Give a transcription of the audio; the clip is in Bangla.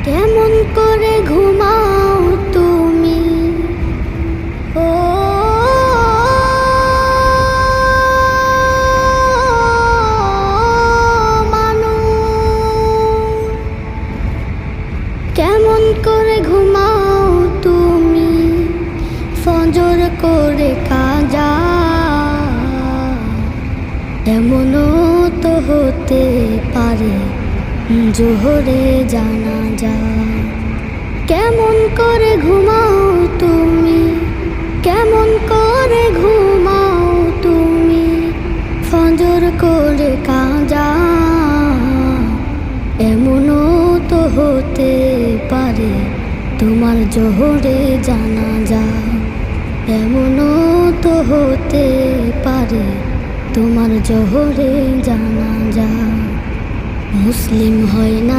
কেমন করে ঘুমাও তুমি? ও মানুষ, কেমন করে ঘুমাও তুমি? ফজর করে কাজা, এমনও তো হতে পারে জোহরে জানাজা। কেমন করে ঘুমাও তুমি? কেমন করে ঘুমাও তুমি? ফজর করে কাজা, এমনও তো হতে পারে তোমার জোহরে জানাজা। এমনও তো হতে পারে তোমার জোহরে জানাজা। মুসলিম হয় না